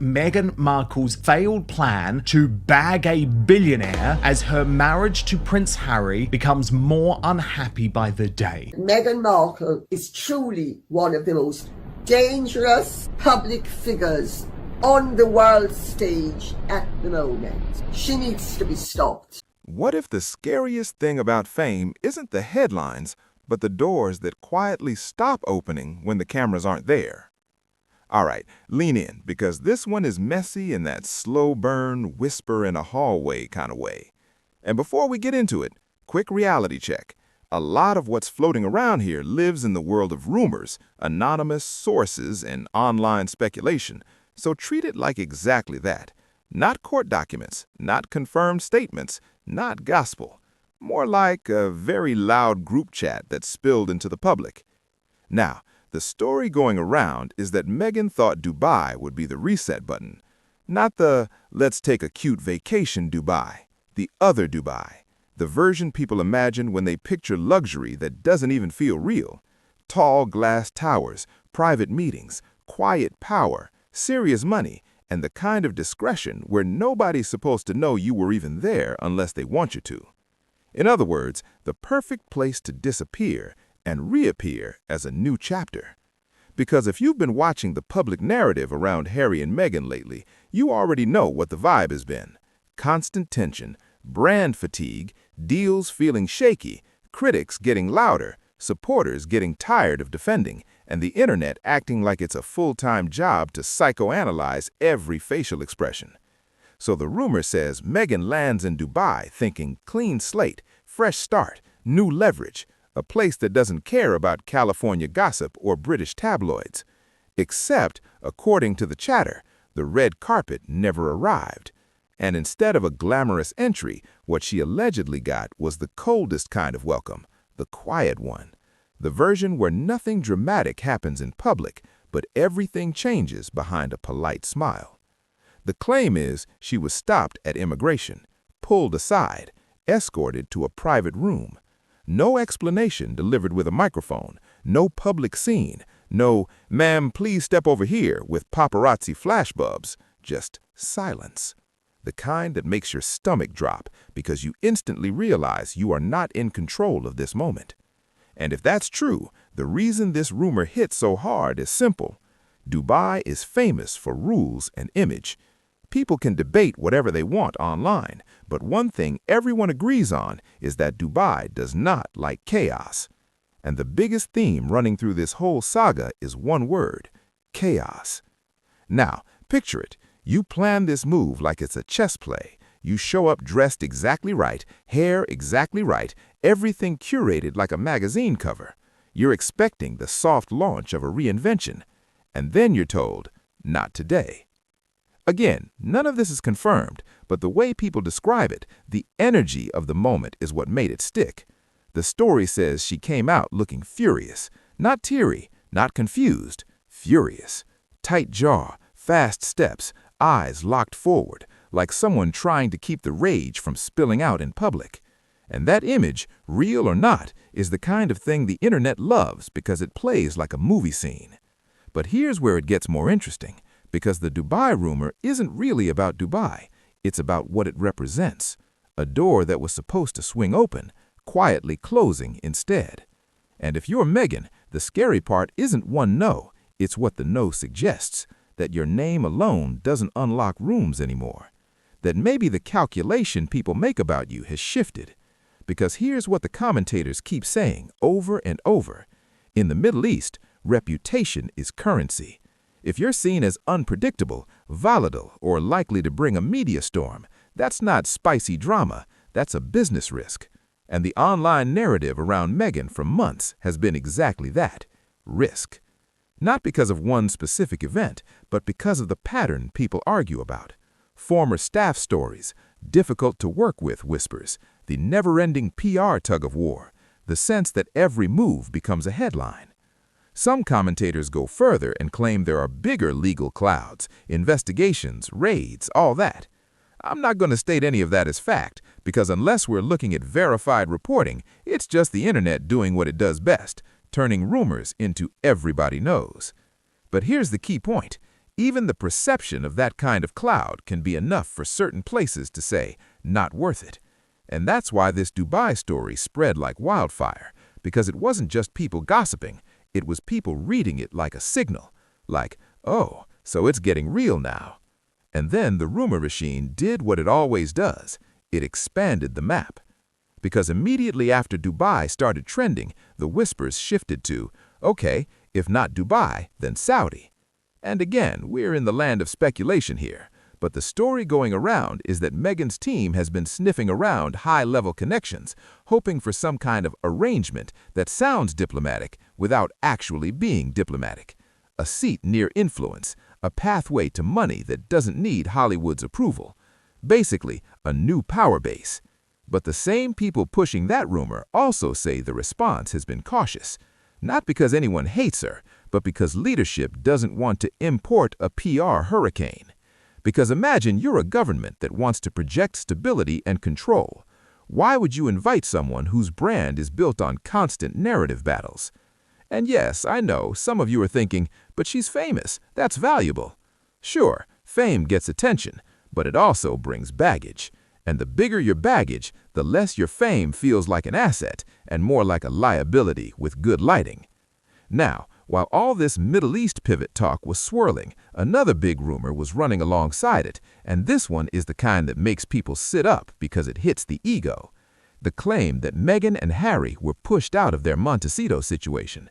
Meghan Markle's failed plan to bag a billionaire as her marriage to Prince Harry becomes more unhappy by the day. Meghan Markle is truly one of the most dangerous public figures on the world stage at the moment. She needs to be stopped. What if the scariest thing about fame isn't the headlines, but the doors that quietly stop opening when the cameras aren't there? All right, lean in, because this one is messy in that slow burn, whisper in a hallway kind of way. And before we get into it, quick reality check. A lot of what's floating around here lives in the world of rumors, anonymous sources, and online speculation, so treat it like exactly that. Not court documents, not confirmed statements, not gospel. More like a very loud group chat that spilled into the public. Now, the story going around is that Meghan thought Dubai would be the reset button. Not the let's take a cute vacation Dubai, the other Dubai. The version people imagine when they picture luxury that doesn't even feel real. Tall glass towers, private meetings, quiet power, serious money, and the kind of discretion where nobody's supposed to know you were even there unless they want you to. In other words, the perfect place to disappear and reappear as a new chapter. Because if you've been watching the public narrative around Harry and Meghan lately, you already know what the vibe has been. Constant tension, brand fatigue, deals feeling shaky, critics getting louder, supporters getting tired of defending, and the internet acting like it's a full-time job to psychoanalyze every facial expression. So the rumor says Meghan lands in Dubai thinking clean slate, fresh start, new leverage, a place that doesn't care about California gossip or British tabloids. Except, according to the chatter, the red carpet never arrived. And instead of a glamorous entry, what she allegedly got was the coldest kind of welcome, the quiet one. The version where nothing dramatic happens in public, but everything changes behind a polite smile. The claim is she was stopped at immigration, pulled aside, escorted to a private room. No explanation delivered with a microphone, no public scene, no, "Ma'am, please step over here" with paparazzi flashbulbs, just silence. The kind that makes your stomach drop because you instantly realize you are not in control of this moment. And if that's true, the reason this rumor hit so hard is simple. Dubai is famous for rules and image. People can debate whatever they want online, but one thing everyone agrees on is that Dubai does not like chaos. And the biggest theme running through this whole saga is one word: chaos. Now, picture it. You plan this move like it's a chess play. You show up dressed exactly right, hair exactly right, everything curated like a magazine cover. You're expecting the soft launch of a reinvention. And then you're told, not today. Again, none of this is confirmed, but the way people describe it, the energy of the moment is what made it stick. The story says she came out looking furious, not teary, not confused, furious. Tight jaw, fast steps, eyes locked forward, like someone trying to keep the rage from spilling out in public. And that image, real or not, is the kind of thing the internet loves because it plays like a movie scene. But here's where it gets more interesting, because the Dubai rumor isn't really about Dubai, it's about what it represents. A door that was supposed to swing open, quietly closing instead. And if you're Meghan, the scary part isn't one no, it's what the no suggests, that your name alone doesn't unlock rooms anymore. That maybe the calculation people make about you has shifted. Because here's what the commentators keep saying over and over. In the Middle East, reputation is currency. If you're seen as unpredictable, volatile, or likely to bring a media storm, that's not spicy drama, that's a business risk. And the online narrative around Meghan for months has been exactly that, risk. Not because of one specific event, but because of the pattern people argue about. Former staff stories, difficult to work with whispers, the never-ending PR tug-of-war, the sense that every move becomes a headline. Some commentators go further and claim there are bigger legal clouds, investigations, raids, all that. I'm not going to state any of that as fact, because unless we're looking at verified reporting, it's just the internet doing what it does best, turning rumors into everybody knows. But here's the key point. Even the perception of that kind of cloud can be enough for certain places to say, not worth it. And that's why this Dubai story spread like wildfire, because it wasn't just people gossiping, it was people reading it like a signal, like, oh, so it's getting real now. And then the rumor machine did what it always does. It expanded the map. Because immediately after Dubai started trending, the whispers shifted to, okay, if not Dubai, then Saudi. And again, we're in the land of speculation here, but the story going around is that Meghan's team has been sniffing around high-level connections, hoping for some kind of arrangement that sounds diplomatic without actually being diplomatic. A seat near influence, a pathway to money that doesn't need Hollywood's approval. Basically, a new power base. But the same people pushing that rumor also say the response has been cautious. Not because anyone hates her, but because leadership doesn't want to import a PR hurricane. Because imagine you're a government that wants to project stability and control. Why would you invite someone whose brand is built on constant narrative battles? And yes, I know, some of you are thinking, but she's famous, that's valuable. Sure, fame gets attention, but it also brings baggage. And the bigger your baggage, the less your fame feels like an asset and more like a liability with good lighting. Now, while all this Middle East pivot talk was swirling, another big rumor was running alongside it, and this one is the kind that makes people sit up because it hits the ego. The claim that Meghan and Harry were pushed out of their Montecito situation.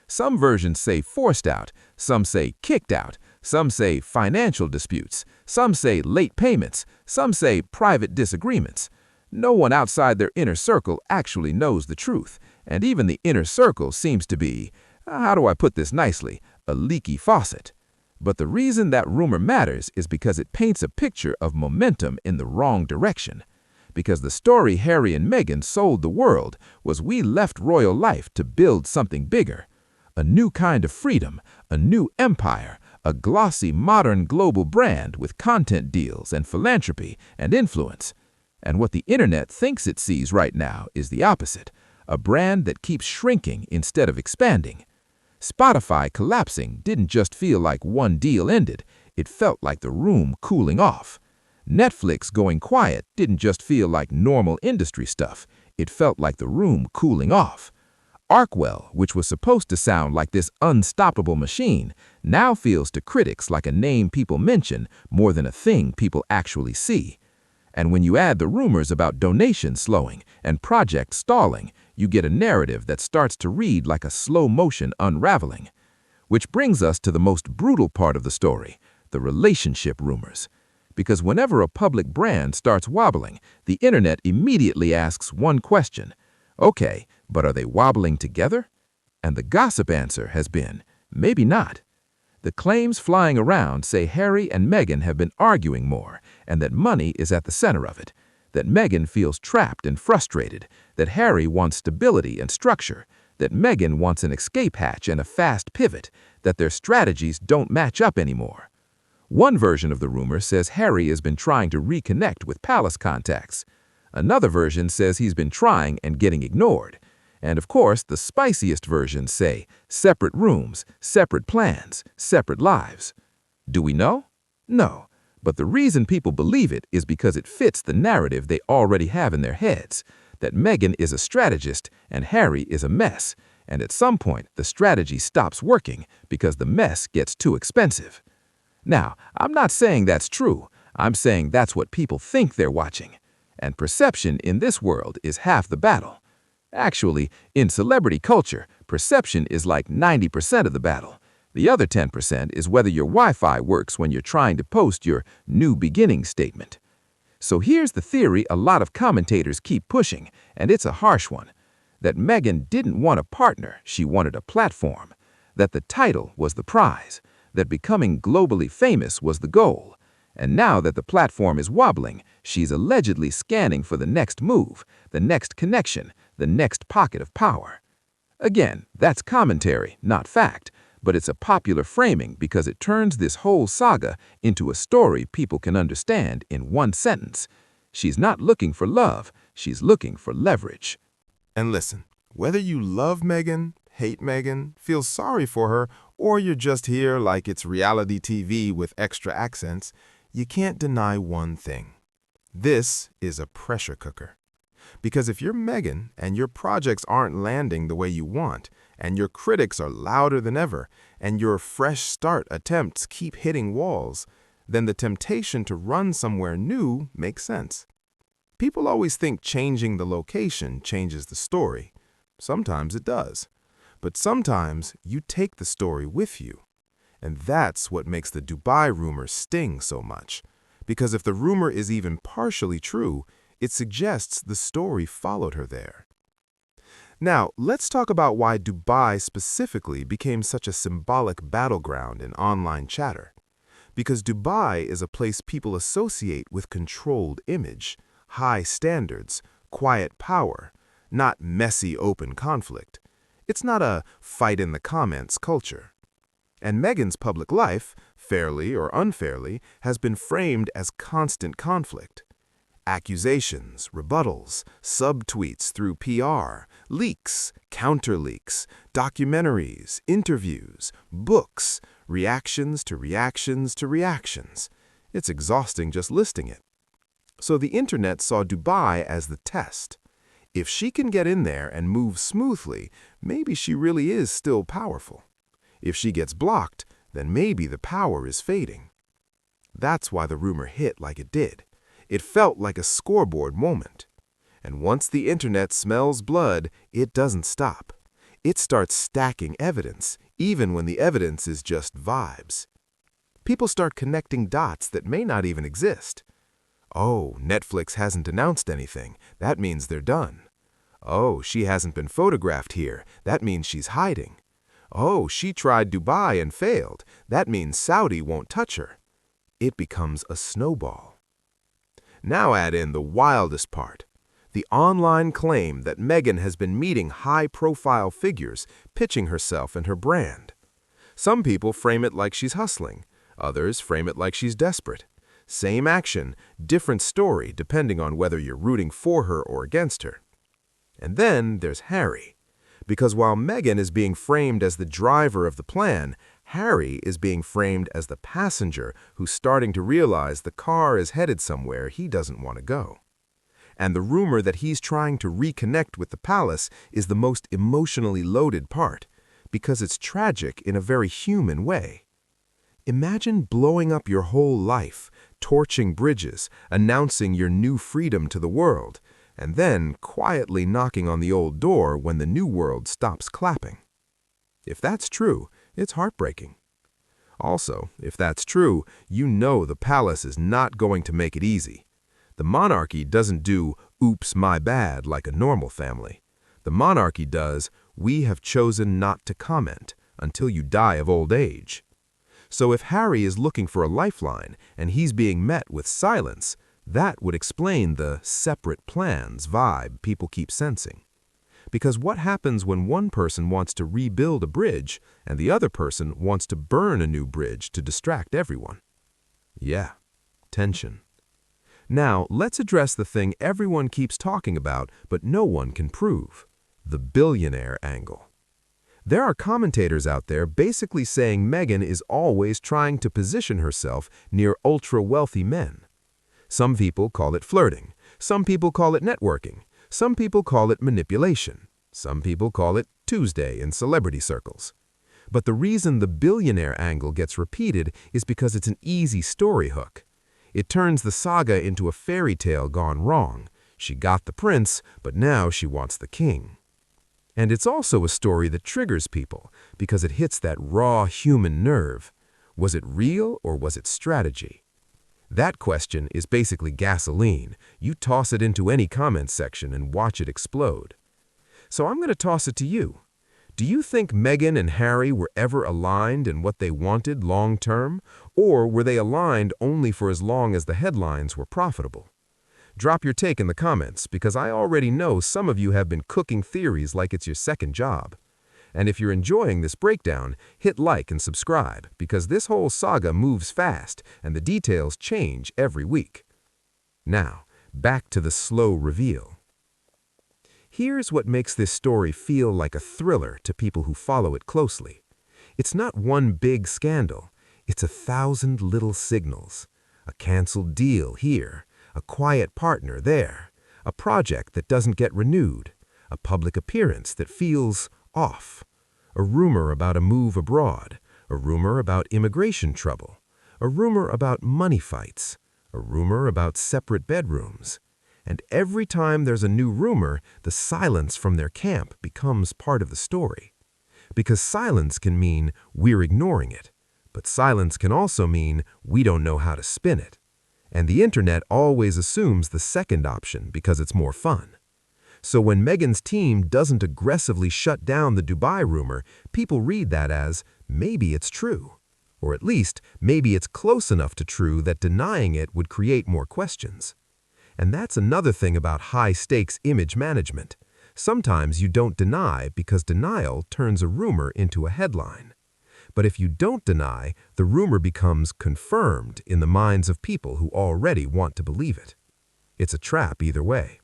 Some versions say forced out, some say kicked out, some say financial disputes, some say late payments, some say private disagreements. No one outside their inner circle actually knows the truth, and even the inner circle seems to be, how do I put this nicely, a leaky faucet. But the reason that rumor matters is because it paints a picture of momentum in the wrong direction. Because the story Harry and Meghan sold the world was we left royal life to build something bigger. A new kind of freedom, a new empire, a glossy modern global brand with content deals and philanthropy and influence. And what the internet thinks it sees right now is the opposite, a brand that keeps shrinking instead of expanding. Spotify collapsing didn't just feel like one deal ended, it felt like the room cooling off. Netflix going quiet didn't just feel like normal industry stuff, it felt like the room cooling off. Arkwell, which was supposed to sound like this unstoppable machine, now feels to critics like a name people mention more than a thing people actually see. And when you add the rumors about donations slowing and projects stalling, you get a narrative that starts to read like a slow-motion unraveling. Which brings us to the most brutal part of the story, the relationship rumors. Because whenever a public brand starts wobbling, the internet immediately asks one question. Okay, but are they wobbling together? And the gossip answer has been, maybe not. The claims flying around say Harry and Meghan have been arguing more, and that money is at the center of it. That Meghan feels trapped and frustrated, that Harry wants stability and structure, that Meghan wants an escape hatch and a fast pivot, that their strategies don't match up anymore. One version of the rumor says Harry has been trying to reconnect with palace contacts. Another version says he's been trying and getting ignored. And of course, the spiciest versions say separate rooms, separate plans, separate lives. Do we know? No. But the reason people believe it is because it fits the narrative they already have in their heads, that Meghan is a strategist and Harry is a mess, and at some point the strategy stops working because the mess gets too expensive. Now, I'm not saying that's true. I'm saying that's what people think they're watching. And perception in this world is half the battle. Actually, in celebrity culture, perception is like 90% of the battle. The other 10% is whether your Wi-Fi works when you're trying to post your new beginning statement. So here's the theory a lot of commentators keep pushing, and it's a harsh one. That Meghan didn't want a partner, she wanted a platform. That the title was the prize. That becoming globally famous was the goal. And now that the platform is wobbling, she's allegedly scanning for the next move, the next connection, the next pocket of power. Again, that's commentary, not fact, but it's a popular framing because it turns this whole saga into a story people can understand in one sentence. She's not looking for love, she's looking for leverage. And listen, whether you love Meghan, hate Meghan, feel sorry for her, or you're just here like it's reality TV with extra accents, you can't deny one thing. This is a pressure cooker. Because if you're Meghan and your projects aren't landing the way you want, and your critics are louder than ever, and your fresh start attempts keep hitting walls, then the temptation to run somewhere new makes sense. People always think changing the location changes the story. Sometimes it does. But sometimes you take the story with you. And that's what makes the Dubai rumor sting so much. Because if the rumor is even partially true, it suggests the story followed her there. Now, let's talk about why Dubai specifically became such a symbolic battleground in online chatter. Because Dubai is a place people associate with controlled image, high standards, quiet power, not messy open conflict. It's not a fight in the comments culture. And Meghan's public life, fairly or unfairly, has been framed as constant conflict. Accusations, rebuttals, subtweets through PR, leaks, counter-leaks, documentaries, interviews, books, reactions to reactions to reactions. It's exhausting just listing it. So the internet saw Dubai as the test. If she can get in there and move smoothly, maybe she really is still powerful. If she gets blocked, then maybe the power is fading. That's why the rumor hit like it did. It felt like a scoreboard moment. And once the internet smells blood, it doesn't stop. It starts stacking evidence, even when the evidence is just vibes. People start connecting dots that may not even exist. Oh, Netflix hasn't announced anything. That means they're done. Oh, she hasn't been photographed here. That means she's hiding. Oh, she tried Dubai and failed. That means Saudi won't touch her. It becomes a snowball. Now add in the wildest part, the online claim that Meghan has been meeting high-profile figures, pitching herself and her brand. Some people frame it like she's hustling. Others frame it like she's desperate. Same action, different story depending on whether you're rooting for her or against her. And then there's Harry. Because while Meghan is being framed as the driver of the plan, Harry is being framed as the passenger who's starting to realize the car is headed somewhere he doesn't want to go. And the rumor that he's trying to reconnect with the palace is the most emotionally loaded part, because it's tragic in a very human way. Imagine blowing up your whole life, torching bridges, announcing your new freedom to the world, and then quietly knocking on the old door when the new world stops clapping. If that's true, it's heartbreaking. Also, if that's true, you know the palace is not going to make it easy. The monarchy doesn't do, oops, my bad, like a normal family. The monarchy does, we have chosen not to comment until you die of old age. So if Harry is looking for a lifeline and he's being met with silence, that would explain the separate plans vibe people keep sensing. Because what happens when one person wants to rebuild a bridge and the other person wants to burn a new bridge to distract everyone? Yeah, tension. Now, let's address the thing everyone keeps talking about but no one can prove, the billionaire angle. There are commentators out there basically saying Meghan is always trying to position herself near ultra-wealthy men. Some people call it flirting. Some people call it networking. Some people call it manipulation. Some people call it Tuesday in celebrity circles. But the reason the billionaire angle gets repeated is because it's an easy story hook. It turns the saga into a fairy tale gone wrong. She got the prince, but now she wants the king. And it's also a story that triggers people because it hits that raw human nerve. Was it real or was it strategy? That question is basically gasoline. You toss it into any comment section and watch it explode. So I'm going to toss it to you. Do you think Meghan and Harry were ever aligned in what they wanted long-term, or were they aligned only for as long as the headlines were profitable? Drop your take in the comments, because I already know some of you have been cooking theories like it's your second job. And if you're enjoying this breakdown, hit like and subscribe, because this whole saga moves fast and the details change every week. Now, back to the slow reveal. Here's what makes this story feel like a thriller to people who follow it closely. It's not one big scandal. It's 1,000 little signals. A canceled deal here, a quiet partner there, a project that doesn't get renewed, a public appearance that feels off, a rumor about a move abroad, a rumor about immigration trouble, a rumor about money fights, a rumor about separate bedrooms. And every time there's a new rumor, the silence from their camp becomes part of the story. Because silence can mean we're ignoring it, but silence can also mean we don't know how to spin it. And the internet always assumes the second option because it's more fun. So when Meghan's team doesn't aggressively shut down the Dubai rumor, people read that as maybe it's true. Or at least, maybe it's close enough to true that denying it would create more questions. And that's another thing about high-stakes image management. Sometimes you don't deny because denial turns a rumor into a headline. But if you don't deny, the rumor becomes confirmed in the minds of people who already want to believe it. It's a trap either way.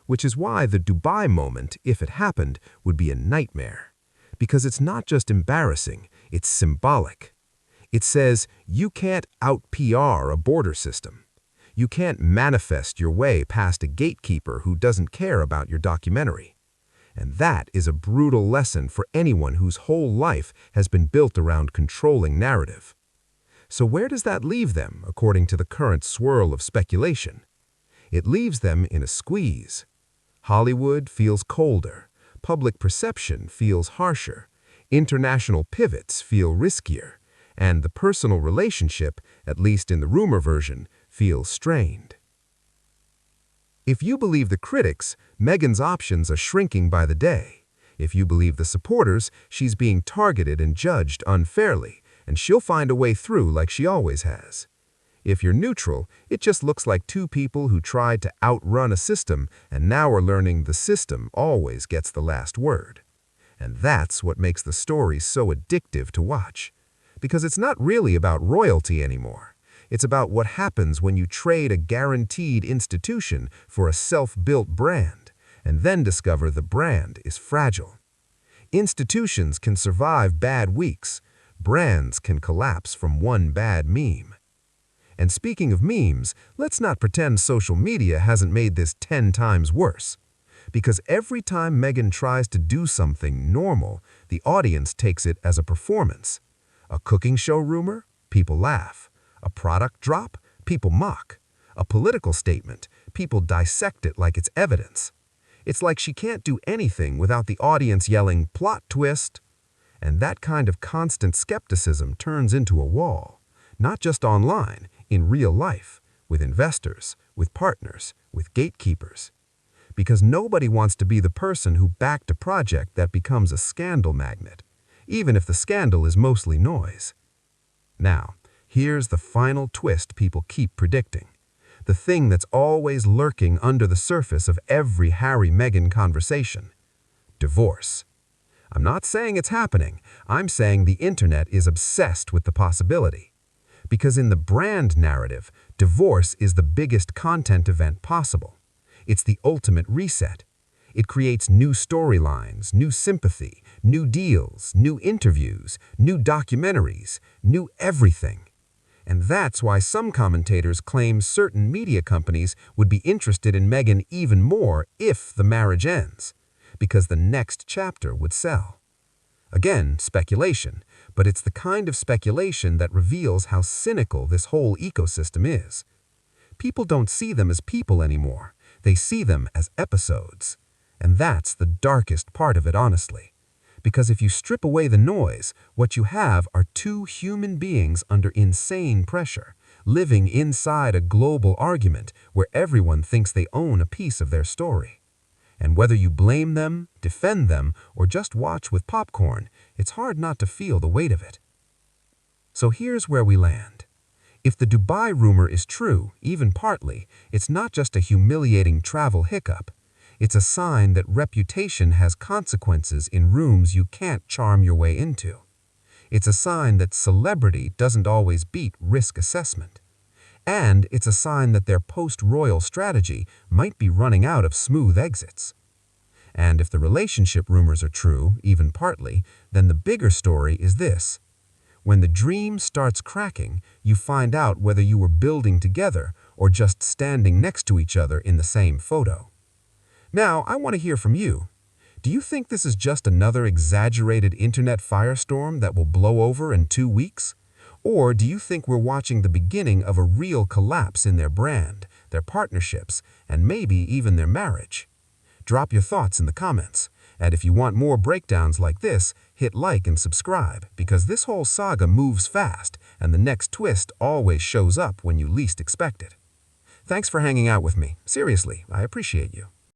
Which is why the Dubai moment, if it happened, would be a nightmare. Because it's not just embarrassing, it's symbolic. It says you can't out-PR a border system. You can't manifest your way past a gatekeeper who doesn't care about your documentary. And that is a brutal lesson for anyone whose whole life has been built around controlling narrative. So where does that leave them, according to the current swirl of speculation? It leaves them in a squeeze. Hollywood feels colder, public perception feels harsher, international pivots feel riskier, and the personal relationship, at least in the rumor version, feels strained. If you believe the critics, Meghan's options are shrinking by the day. If you believe the supporters, she's being targeted and judged unfairly, and she'll find a way through like she always has. If you're neutral, it just looks like two people who tried to outrun a system and now are learning the system always gets the last word. And that's what makes the story so addictive to watch. Because it's not really about royalty anymore. It's about what happens when you trade a guaranteed institution for a self-built brand, and then discover the brand is fragile. Institutions can survive bad weeks. Brands can collapse from one bad meme. And speaking of memes, let's not pretend social media hasn't made this 10 times worse. Because every time Meghan tries to do something normal, the audience takes it as a performance. A cooking show rumor? People laugh. A product drop? People mock. A political statement? People dissect it like it's evidence. It's like she can't do anything without the audience yelling, "Plot twist!" And that kind of constant skepticism turns into a wall. Not just online, in real life, with investors, with partners, with gatekeepers. Because nobody wants to be the person who backed a project that becomes a scandal magnet, even if the scandal is mostly noise. Now, here's the final twist people keep predicting. The thing that's always lurking under the surface of every Harry-Meghan conversation. Divorce. I'm not saying it's happening. I'm saying the internet is obsessed with the possibility. Because in the brand narrative, divorce is the biggest content event possible. It's the ultimate reset. It creates new storylines, new sympathy, new deals, new interviews, new documentaries, new everything. And that's why some commentators claim certain media companies would be interested in Meghan even more if the marriage ends, because the next chapter would sell. Again, speculation, but it's the kind of speculation that reveals how cynical this whole ecosystem is. People don't see them as people anymore. They see them as episodes. And that's the darkest part of it, honestly. Because if you strip away the noise, what you have are two human beings under insane pressure, living inside a global argument where everyone thinks they own a piece of their story. And whether you blame them, defend them, or just watch with popcorn, it's hard not to feel the weight of it. So here's where we land. If the Dubai rumor is true, even partly, it's not just a humiliating travel hiccup. It's a sign that reputation has consequences in rooms you can't charm your way into. It's a sign that celebrity doesn't always beat risk assessment. And it's a sign that their post-royal strategy might be running out of smooth exits. And if the relationship rumors are true, even partly, then the bigger story is this. When the dream starts cracking, you find out whether you were building together or just standing next to each other in the same photo. Now, I want to hear from you. Do you think this is just another exaggerated internet firestorm that will blow over in 2 weeks? Or do you think we're watching the beginning of a real collapse in their brand, their partnerships, and maybe even their marriage? Drop your thoughts in the comments. And if you want more breakdowns like this, hit like and subscribe, because this whole saga moves fast, and the next twist always shows up when you least expect it. Thanks for hanging out with me. Seriously, I appreciate you.